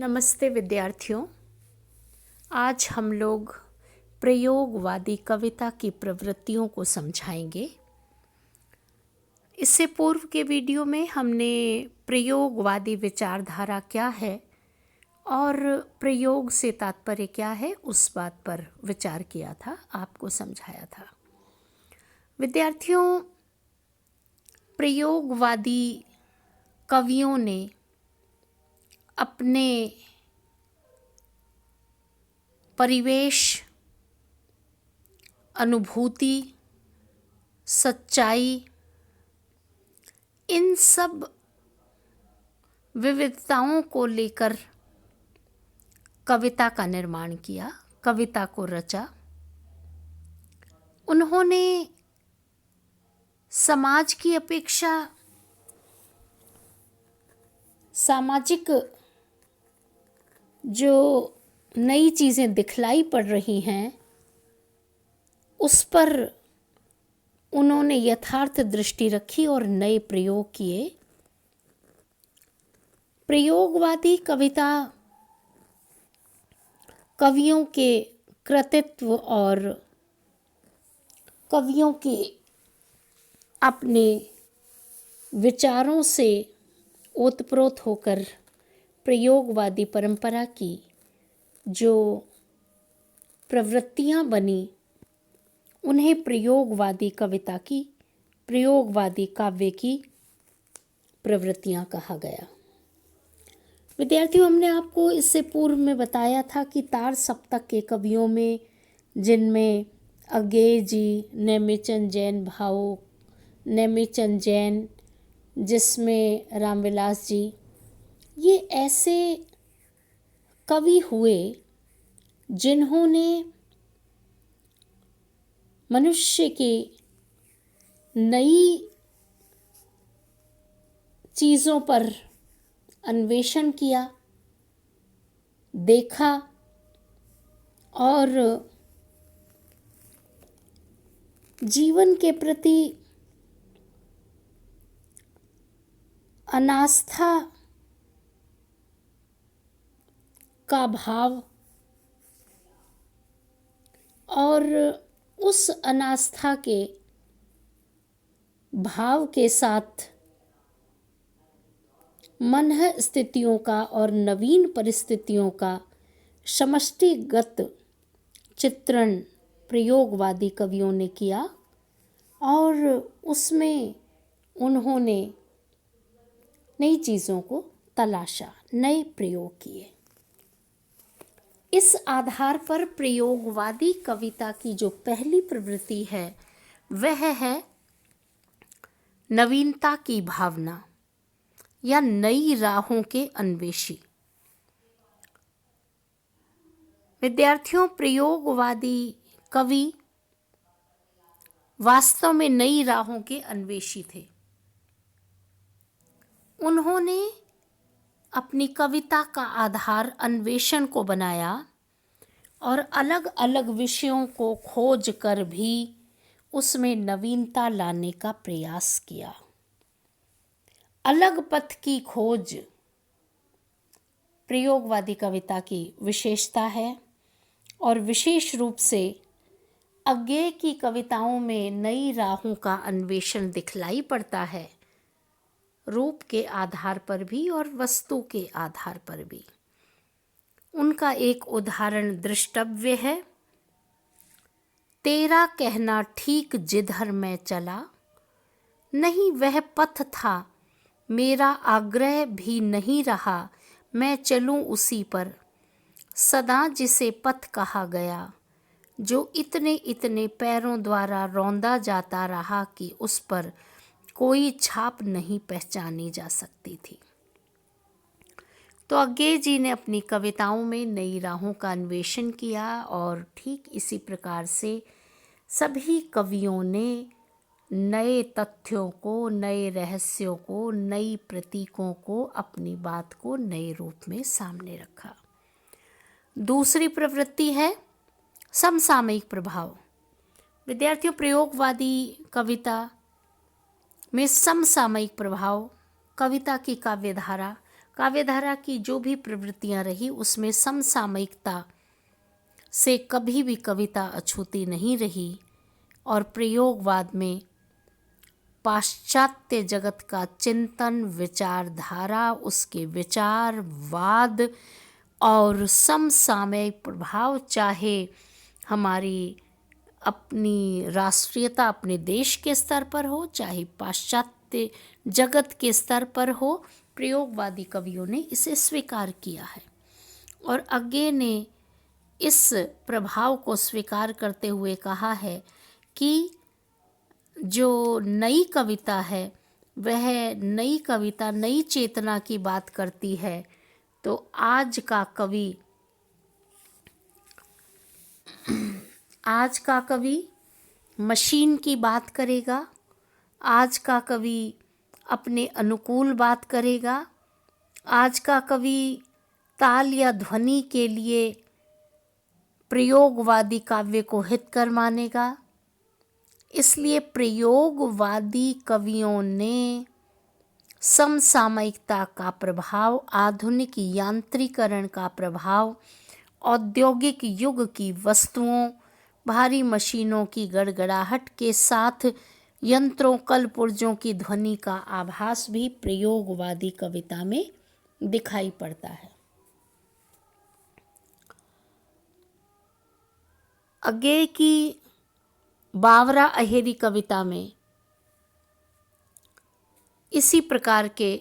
नमस्ते विद्यार्थियों। आज हम लोग प्रयोगवादी कविता की प्रवृत्तियों को समझाएंगे। इससे पूर्व के वीडियो में हमने प्रयोगवादी विचारधारा क्या है और प्रयोग से तात्पर्य क्या है उस बात पर विचार किया था, आपको समझाया था। विद्यार्थियों, प्रयोगवादी कवियों ने अपने परिवेश, अनुभूति, सच्चाई, इन सब विविधताओं को लेकर कविता का निर्माण किया, कविता को रचा। उन्होंने समाज की अपेक्षा सामाजिक जो नई चीज़ें दिखलाई पड़ रही हैं उस पर उन्होंने यथार्थ दृष्टि रखी और नए प्रयोग किए। प्रयोगवादी कविता कवियों के कृतित्व और कवियों के अपने विचारों से ओतप्रोत होकर प्रयोगवादी परंपरा की जो प्रवृत्तियां बनी उन्हें प्रयोगवादी कविता की, प्रयोगवादी काव्य की प्रवृत्तियां कहा गया। विद्यार्थियों, हमने आपको इससे पूर्व में बताया था कि तार सप्तक के कवियों में, जिनमें अज्ञेय जी, नेमिचंद जैन भावुक, नेमिचंद जैन, जिसमें रामविलास जी, ये ऐसे कवि हुए जिन्होंने मनुष्य की नई चीज़ों पर अन्वेषण किया, देखा और जीवन के प्रति अनास्था का भाव और उस अनास्था के भाव के साथ मन स्थितियों का और नवीन परिस्थितियों का समष्टिगत चित्रण प्रयोगवादी कवियों ने किया और उसमें उन्होंने नई चीज़ों को तलाशा, नए प्रयोग किए। इस आधार पर प्रयोगवादी कविता की जो पहली प्रवृत्ति है वह है नवीनता की भावना या नई राहों के अन्वेषी। विद्यार्थियों, प्रयोगवादी कवि वास्तव में नई राहों के अन्वेषी थे। उन्होंने अपनी कविता का आधार अन्वेषण को बनाया और अलग अलग विषयों को खोज कर भी उसमें नवीनता लाने का प्रयास किया। अलग पथ की खोज प्रयोगवादी कविता की विशेषता है और विशेष रूप से अज्ञेय की कविताओं में नई राहों का अन्वेषण दिखलाई पड़ता है, रूप के आधार पर भी और वस्तु के आधार पर भी। उनका एक उदाहरण दृष्टव्य है। तेरा कहना ठीक जिधर मैं चला, नहीं वह पथ था, मेरा आग्रह भी नहीं रहा, मैं चलूं उसी पर, सदा जिसे पथ कहा गया, जो इतने इतने पैरों द्वारा रौंदा जाता रहा कि उस पर कोई छाप नहीं पहचानी जा सकती थी। तो अज्ञेय जी ने अपनी कविताओं में नई राहों का अन्वेषण किया और ठीक इसी प्रकार से सभी कवियों ने नए तथ्यों को, नए रहस्यों को, नई प्रतीकों को, अपनी बात को नए रूप में सामने रखा। दूसरी प्रवृत्ति है समसामयिक प्रभाव। विद्यार्थियों, प्रयोगवादी कविता में समसामयिक प्रभाव, कविता की काव्यधारा काव्यधारा की जो भी प्रवृत्तियां रही उसमें समसामयिकता से कभी भी कविता अछूती नहीं रही और प्रयोगवाद में पाश्चात्य जगत का चिंतन, विचारधारा, उसके विचारवाद और समसामयिक प्रभाव, चाहे हमारी अपनी राष्ट्रीयता, अपने देश के स्तर पर हो, चाहे पाश्चात्य जगत के स्तर पर हो, प्रयोगवादी कवियों ने इसे स्वीकार किया है। और अज्ञे ने इस प्रभाव को स्वीकार करते हुए कहा है कि जो नई कविता है वह नई कविता नई चेतना की बात करती है। तो आज का कवि मशीन की बात करेगा, आज का कवि अपने अनुकूल बात करेगा, आज का कवि ताल या ध्वनि के लिए प्रयोगवादी काव्य को हितकर मानेगा। इसलिए प्रयोगवादी कवियों ने समसामयिकता का प्रभाव, आधुनिक यांत्रिकरण का प्रभाव, औद्योगिक युग की वस्तुओं, भारी मशीनों की गड़गड़ाहट के साथ यंत्रों, कलपुर्जों की ध्वनि का आभास भी प्रयोगवादी कविता में दिखाई पड़ता है। अज्ञे की बावरा अहेरी कविता में इसी प्रकार के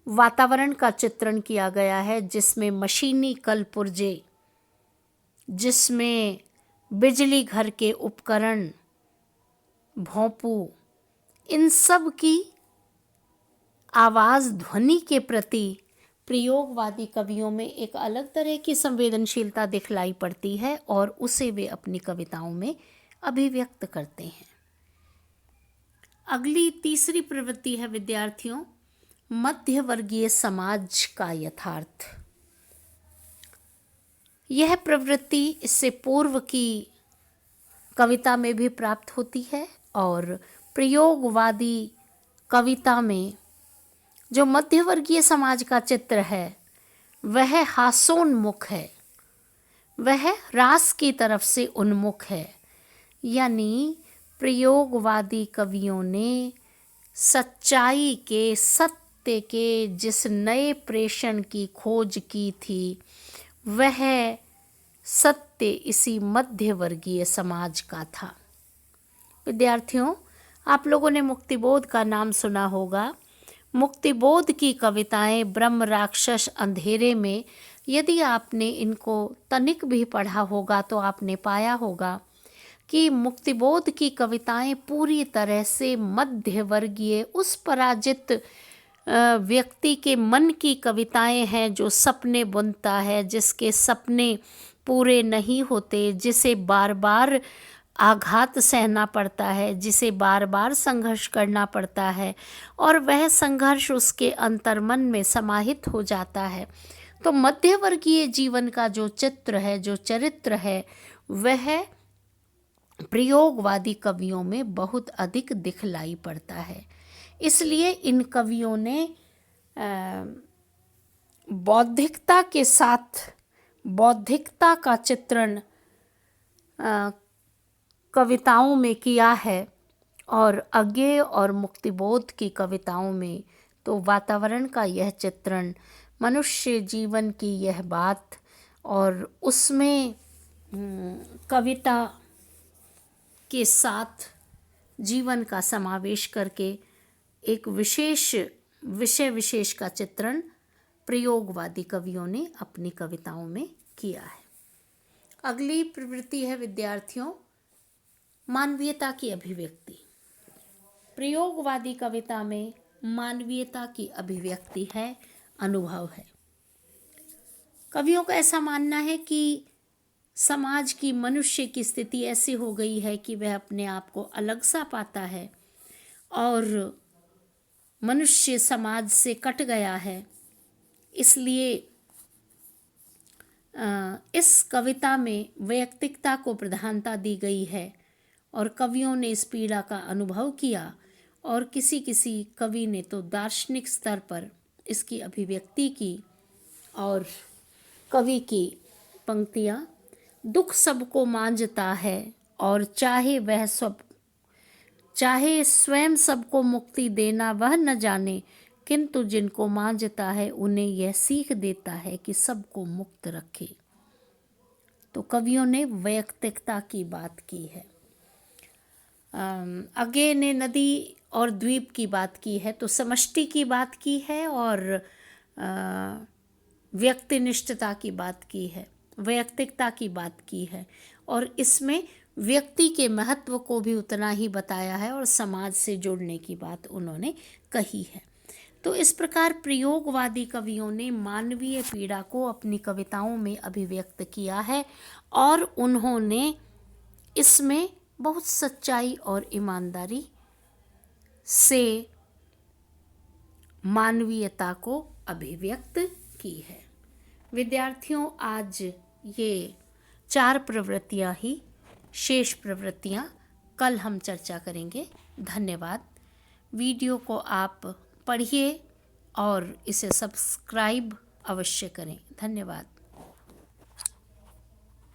वातावरण का चित्रण किया गया है, जिसमें मशीनी कलपुर्जे, जिसमें बिजली घर के उपकरण, भोंपू, इन सब की आवाज़, ध्वनि के प्रति प्रयोगवादी कवियों में एक अलग तरह की संवेदनशीलता दिखलाई पड़ती है और उसे वे अपनी कविताओं में अभिव्यक्त करते हैं। अगली तीसरी प्रवृत्ति है विद्यार्थियों, मध्यवर्गीय समाज का यथार्थ। यह प्रवृत्ति इससे पूर्व की कविता में भी प्राप्त होती है और प्रयोगवादी कविता में जो मध्यवर्गीय समाज का चित्र है वह हास्योन्मुख है, वह रास की तरफ से उन्मुख है। यानी प्रयोगवादी कवियों ने सच्चाई के, सत्य के जिस नए प्रेषण की खोज की थी वह सत्य इसी मध्यवर्गीय समाज का था। विद्यार्थियों, आप लोगों ने मुक्तिबोध का नाम सुना होगा। मुक्तिबोध की कविताएं ब्रह्म, राक्षस, अंधेरे में यदि आपने इनको तनिक भी पढ़ा होगा तो आपने पाया होगा कि मुक्तिबोध की कविताएं पूरी तरह से मध्यवर्गीय, उस पराजित व्यक्ति के मन की कविताएं हैं जो सपने बुनता है, जिसके सपने पूरे नहीं होते, जिसे बार बार आघात सहना पड़ता है, जिसे बार बार संघर्ष करना पड़ता है और वह संघर्ष उसके अंतर्मन में समाहित हो जाता है। तो मध्यवर्गीय जीवन का जो चित्र है, जो चरित्र है, वह प्रयोगवादी कवियों में बहुत अधिक दिखलाई पड़ता है। इसलिए इन कवियों ने बौद्धिकता के साथ बौद्धिकता का चित्रण कविताओं में किया है और अज्ञे और मुक्तिबोध की कविताओं में तो वातावरण का यह चित्रण, मनुष्य जीवन की यह बात और उसमें कविता के साथ जीवन का समावेश करके एक विशेष विशेष का चित्रण प्रयोगवादी कवियों ने अपनी कविताओं में किया है। अगली प्रवृत्ति है विद्यार्थियों, मानवीयता की अभिव्यक्ति। प्रयोगवादी कविता में मानवीयता की अभिव्यक्ति है, अनुभव है। कवियों का ऐसा मानना है कि समाज की, मनुष्य की स्थिति ऐसी हो गई है कि वह अपने आप को अलग सा पाता है और मनुष्य समाज से कट गया है। इसलिए इस कविता में वैयक्तिकता को प्रधानता दी गई है और कवियों ने इस पीड़ा का अनुभव किया और किसी किसी कवि ने तो दार्शनिक स्तर पर इसकी अभिव्यक्ति की। और कवि की पंक्तियाँ, दुख सबको मांझता है और चाहे स्वयं सबको मुक्ति देना वह न जाने, किंतु जिनको मांझता है उन्हें यह सीख देता है कि सबको मुक्त रखे। तो कवियों ने वैयक्तिकता की बात की है। आगे ने नदी और द्वीप की बात की है, तो समष्टि की बात की है और व्यक्तिनिष्ठता की बात की है, वैयक्तिकता की बात की है। और इसमें व्यक्ति के महत्व को भी उतना ही बताया है और समाज से जोड़ने की बात उन्होंने कही है। तो इस प्रकार प्रयोगवादी कवियों ने मानवीय पीड़ा को अपनी कविताओं में अभिव्यक्त किया है और उन्होंने इसमें बहुत सच्चाई और ईमानदारी से मानवीयता को अभिव्यक्त की है। विद्यार्थियों, आज ये 4 प्रवृत्तियाँ ही, शेष प्रवृत्तियाँ कल हम चर्चा करेंगे। धन्यवाद। वीडियो को आप पढ़िए और इसे सब्सक्राइब अवश्य करें। धन्यवाद।